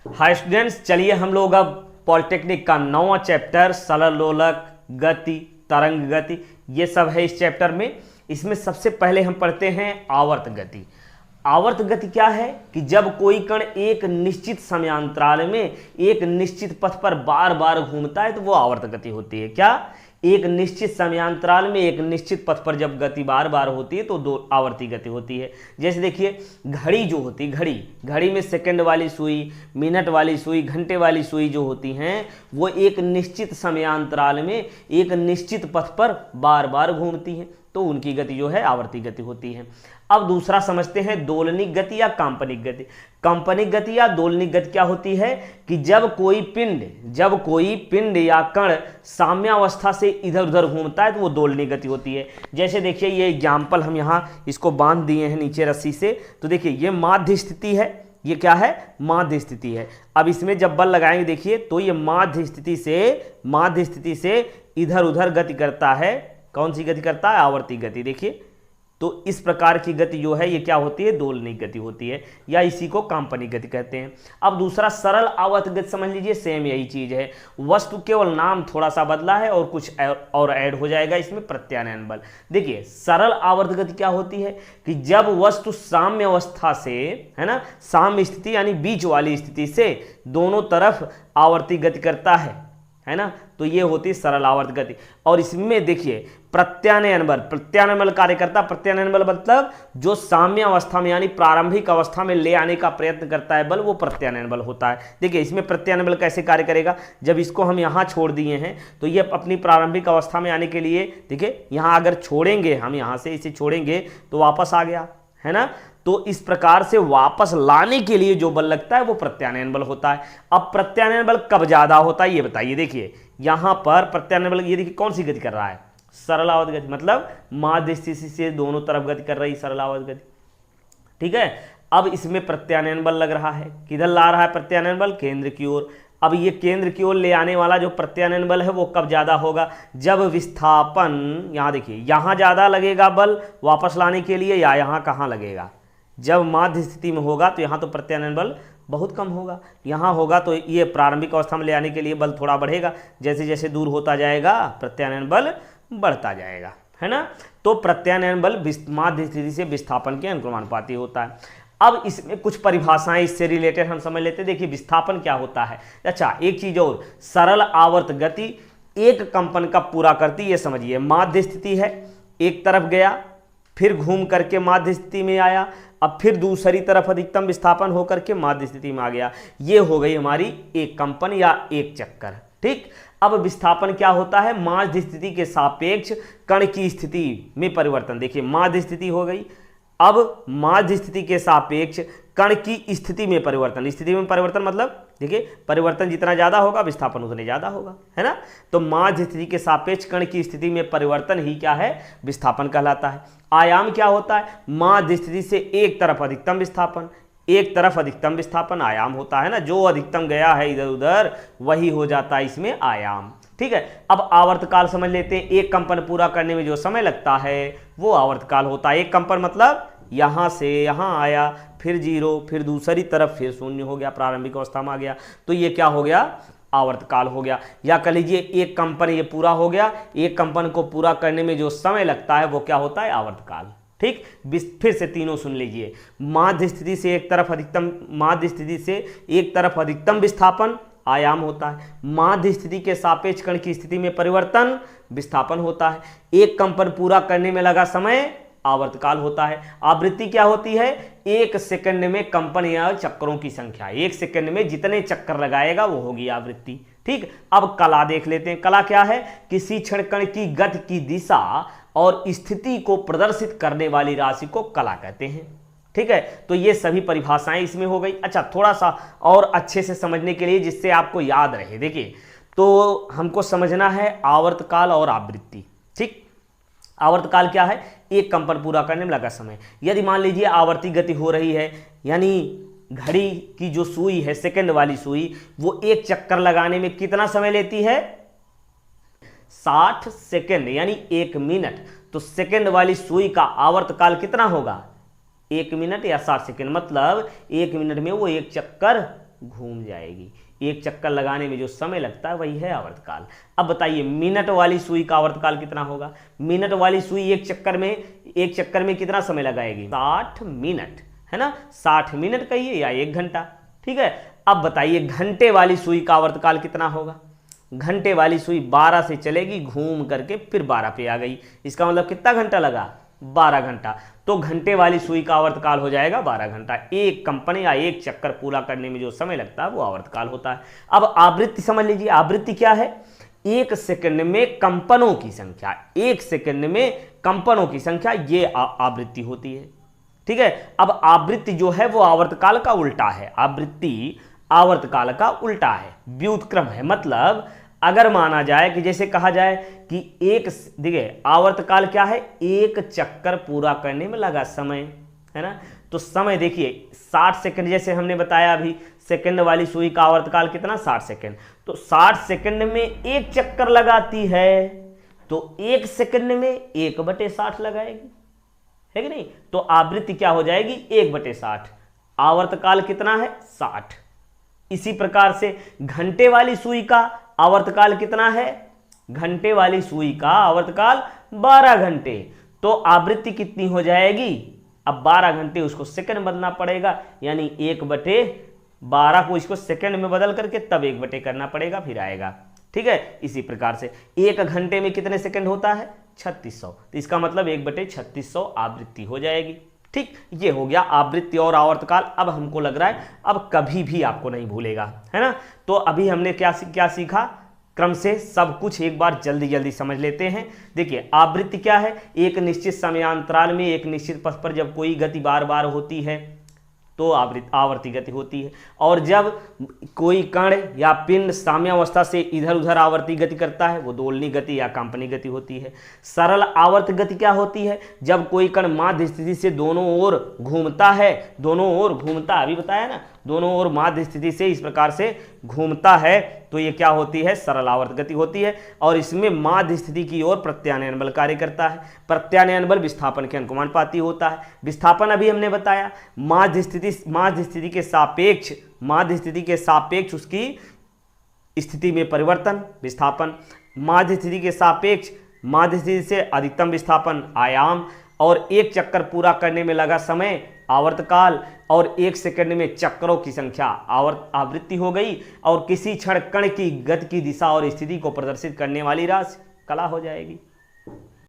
Hi students, चलिए हम लोग अब पॉलिटेक्निक का 9वां चैप्टर सरल लोलक गति, तरंग गति, ये सब है इस चैप्टर में। इसमें सबसे पहले हम पढ़ते हैं आवर्त गति। आवर्त गति क्या है कि जब कोई कण एक निश्चित समयांतराल में एक निश्चित पथ पर बार बार घूमता है तो वो आवर्त गति होती है। क्या? एक निश्चित समयांतराल में एक निश्चित पथ पर जब गति बार बार होती है तो दो आवर्ती गति होती है। जैसे देखिए, घड़ी जो होती है, घड़ी में सेकंड वाली सुई, मिनट वाली सुई, घंटे वाली सुई जो होती हैं वो एक निश्चित समयांतराल में एक निश्चित पथ पर बार बार घूमती हैं, तो उनकी गति जो है आवर्ती गति होती है। अब दूसरा समझते हैं दोलनिक गति या कांपनिक गति। कांपनिक गति या दोलनिक गति क्या होती है कि जब कोई पिंड या कण साम्यावस्था से इधर उधर घूमता है तो वो दोलनिक गति होती है। जैसे देखिए, ये एग्जाम्पल हम यहाँ इसको बांध दिए हैं नीचे रस्सी से, तो देखिए ये माध्य स्थिति है। ये क्या है? माध्य स्थिति है। अब इसमें जब बल लगाएंगे देखिए तो ये माध्य स्थिति से इधर उधर गति करता है। कौन सी गति करता है? आवर्ती गति। देखिए, तो इस प्रकार की गति जो है ये क्या होती है? दोलनिक गति होती है, या इसी को कांपनिक गति कहते हैं। अब दूसरा सरल आवर्त गति समझ लीजिए, सेम यही चीज है, वस्तु केवल नाम थोड़ा सा बदला है और कुछ और ऐड हो जाएगा इसमें, प्रत्यानयन बल। देखिए, सरल आवर्त गति क्या होती है कि जब वस्तु साम्य अवस्था से, है ना, साम्य स्थिति यानी बीच वाली स्थिति से दोनों तरफ आवर्ती गति करता है ना, तो ये होती है सरल आवर्त गति। और इसमें देखिए प्रत्यानयन बल कार्य करता। प्रत्यानयन बल मतलब जो साम्य अवस्था में यानी प्रारंभिक अवस्था में ले आने का प्रयत्न करता है बल, वो प्रत्यानयन बल होता है। देखिए, इसमें प्रत्यानयन बल कैसे कार्य करेगा? जब इसको हम यहाँ छोड़ दिए हैं तो ये अपनी प्रारंभिक अवस्था में आने के लिए, देखिए यहाँ अगर छोड़ेंगे, हम यहाँ से इसे छोड़ेंगे तो वापस आ गया, है ना। तो इस प्रकार से वापस लाने के लिए जो बल लगता है वो प्रत्यानयन बल होता है। अब प्रत्यानयन बल कब ज्यादा होता है ये बताइए। देखिए यहां पर प्रत्यानयन बल, ये देखिए कौन सी गति कर रहा है? सरल आवर्त गति, मतलब माध्य स्थिति से दोनों तरफ गति कर रही सरल आवर्त गति। ठीक है, अब इसमें प्रत्यानयन बल लग रहा है। किधर ला रहा है प्रत्यानयन बल? केंद्र की ओर। अब ये केंद्र की ओर ले आने वाला जो प्रत्यानयन बल है वो कब ज्यादा होगा? जब विस्थापन, यहां देखिए, यहां ज्यादा लगेगा बल वापस लाने के लिए, या यहां कहां लगेगा? जब माध्य स्थिति में होगा तो यहाँ तो प्रत्यानयन बल बहुत कम होगा, यहाँ होगा तो ये प्रारंभिक अवस्था में ले आने के लिए बल थोड़ा बढ़ेगा। जैसे जैसे दूर होता जाएगा प्रत्यानयन बल बढ़ता जाएगा, है ना। तो प्रत्यानयन बल माध्य स्थिति से विस्थापन के अनुक्रमानुपाती होता है। अब इसमें कुछ परिभाषाएं इससे रिलेटेड हम समझ लेते हैं। देखिए, विस्थापन क्या होता है? अच्छा, एक चीज और, सरल आवर्त गति एक कंपन का पूरा करती, ये समझिए। माध्य स्थिति है, एक तरफ गया, फिर घूम करके माध्य स्थिति में आया, अब फिर दूसरी तरफ अधिकतम विस्थापन होकर के माध्य स्थिति में आ गया। ये हो गई हमारी एक कंपन या एक चक्कर। ठीक, अब विस्थापन क्या होता है? माध्य स्थिति के सापेक्ष कण की स्थिति में परिवर्तन। देखिए, माध्य स्थिति हो गई, अब माध्य स्थिति के सापेक्ष कण की स्थिति में परिवर्तन। स्थिति में परिवर्तन मतलब देखिए, परिवर्तन जितना ज्यादा होगा विस्थापन उतने ज्यादा होगा, है ना। तो माध्य स्थिति के सापेक्ष कण की स्थिति में परिवर्तन ही क्या है? विस्थापन कहलाता है। आयाम क्या होता है? माध्य स्थिति से एक तरफ अधिकतम विस्थापन, एक तरफ अधिकतम विस्थापन आयाम होता है ना। जो अधिकतम गया है इधर उधर वही हो जाता है इसमें आयाम। ठीक है, अब आवर्तकाल समझ लेते हैं। एक कंपन पूरा करने में जो समय लगता है वो आवर्तकाल होता है। एक कंपन मतलब यहां से यहां आया, फिर 0, फिर दूसरी तरफ फिर 0 हो गया, प्रारंभिक अवस्था में आ गया, तो ये क्या हो गया? आवर्तकाल हो गया। या कह लीजिए एक कंपन ये पूरा हो गया, एक कंपन को पूरा करने में जो समय लगता है वो क्या होता है? आवर्तकाल। ठीक, फिर से तीनों सुन लीजिए। माध्य स्थिति से एक तरफ अधिकतम विस्थापन आयाम होता है। माध्य स्थिति के सापेक्ष कण की स्थिति में परिवर्तन विस्थापन होता है। एक कंपन पूरा करने में लगा समय आवर्तकाल होता है। आवृत्ति क्या होती है? एक सेकंड में कंपन या चक्करों की संख्या, एक सेकंड में जितने चक्कर लगाएगा वो होगी आवृत्ति। ठीक, अब कला देख लेते हैं। कला क्या है? किसी क्षण कण की गति की दिशा और स्थिति को प्रदर्शित करने वाली राशि को कला कहते हैं। ठीक है, तो ये सभी परिभाषाएं इसमें हो गई। अच्छा, थोड़ा सा और अच्छे से समझने के लिए जिससे आपको याद रहे, देखिए, तो हमको समझना है आवर्तकाल और आवृत्ति। ठीक, आवर्तकाल क्या है? एक कंपन पूरा करने में लगा समय। यदि मान लीजिए आवर्ती गति हो रही है, यानी घड़ी की जो सुई है, सेकंड वाली सुई, वो एक चक्कर लगाने में कितना समय लेती है? 60 सेकंड, यानी 1 मिनट। तो सेकंड वाली सुई का आवर्तकाल कितना होगा? 1 मिनट या 60 सेकंड, मतलब 1 मिनट में वो एक चक्कर घूम जाएगी। एक चक्कर लगाने में जो समय लगता है वही है आवर्तकाल। अब बताइए मिनट वाली सुई का आवर्तकाल कितना होगा। मिनट वाली सुई एक चक्कर में कितना समय लगाएगी, 60 मिनट, है ना। 60 मिनट कहिए या 1 घंटा, ठीक है। अब बताइए घंटे वाली सुई का आवर्तकाल कितना होगा। घंटे वाली सुई 12 से चलेगी, घूम करके फिर 12 पे आ गई, इसका मतलब कितना घंटा लगा, 12 घंटा। तो घंटे वाली सुई का आवर्तकाल हो जाएगा 12 घंटा। एक कंपन या एक चक्कर पूरा करने में जो समय लगता है वो आवर्तकाल होता है। अब आवृत्ति समझ लीजिए, आवृत्ति क्या है, एक सेकंड में कंपनों की संख्या, एक सेकंड में कंपनों की संख्या, ये आवृत्ति होती है, ठीक है। अब आवृत्ति जो है वो आवर्तकाल का उल्टा है, आवृत्ति आवर्तकाल का उल्टा है, व्युत्क्रम है। मतलब अगर माना जाए कि जैसे कहा जाए कि देखिए आवर्तकाल क्या है, एक चक्कर पूरा करने में लगा समय, है ना। तो समय देखिए 60 सेकंड, जैसे हमने बताया अभी सेकंड वाली सुई का आवर्तकाल कितना, 60 सेकंड। तो 60 सेकंड में एक चक्कर लगाती है, तो 1 सेकंड में 1/60 लगाएगी, है कि नहीं। तो आवृत्ति क्या हो जाएगी, 1/60। आवर्तकाल कितना है, 60। इसी प्रकार से घंटे वाली सुई का आवर्तकाल कितना है, घंटे वाली सुई का आवर्तकाल 12 घंटे। तो आवृत्ति कितनी हो जाएगी, अब 12 घंटे उसको सेकंड बदलना पड़ेगा, यानी 1/12 को इसको सेकंड में बदल करके तब 1 करना पड़ेगा, फिर आएगा, ठीक है। इसी प्रकार से 1 घंटे में कितने सेकंड होता है, 3600। तो इसका मतलब 1/3600 आवृत्ति हो जाएगी, ठीक। ये हो गया आवृत्ति और आवर्तकाल। अब हमको लग रहा है अब कभी भी आपको नहीं भूलेगा, है ना। तो अभी हमने क्या सीखा, क्रम से सब कुछ एक बार जल्दी जल्दी समझ लेते हैं। देखिए आवृत्ति क्या है, एक निश्चित समयांतराल में एक निश्चित पथ पर जब कोई गति बार बार होती है तो आवर्ती गति होती है। और जब कोई कण या पिंड साम्यावस्था से इधर उधर आवर्ती गति करता है वो दोलनी गति या कंपनी गति होती है। सरल आवर्त गति क्या होती है, जब कोई कण माध्य स्थिति से दोनों ओर घूमता है, दोनों ओर घूमता, अभी बताया ना, दोनों ओर माध्य स्थिति से इस प्रकार से घूमता है, तो ये क्या होती है, सरल आवर्त गति होती है। और इसमें माध्य स्थिति की ओर प्रत्यानयन बल कार्य करता है। प्रत्यानयन बल विस्थापन के अनुकमानुपाती होता है। विस्थापन अभी हमने बताया, माध्य स्थिति के सापेक्ष उसकी स्थिति में परिवर्तन विस्थापन, माध्य स्थिति के सापेक्ष माध्य स्थिति से अधिकतम विस्थापन आयाम, और एक चक्कर पूरा करने में लगा समय आवर्तकाल, और 1 सेकंड में चक्रों की संख्या आवृत्ति हो गई, और किसी क्षण कण की गति की दिशा और स्थिति को प्रदर्शित करने वाली राशि कला हो जाएगी।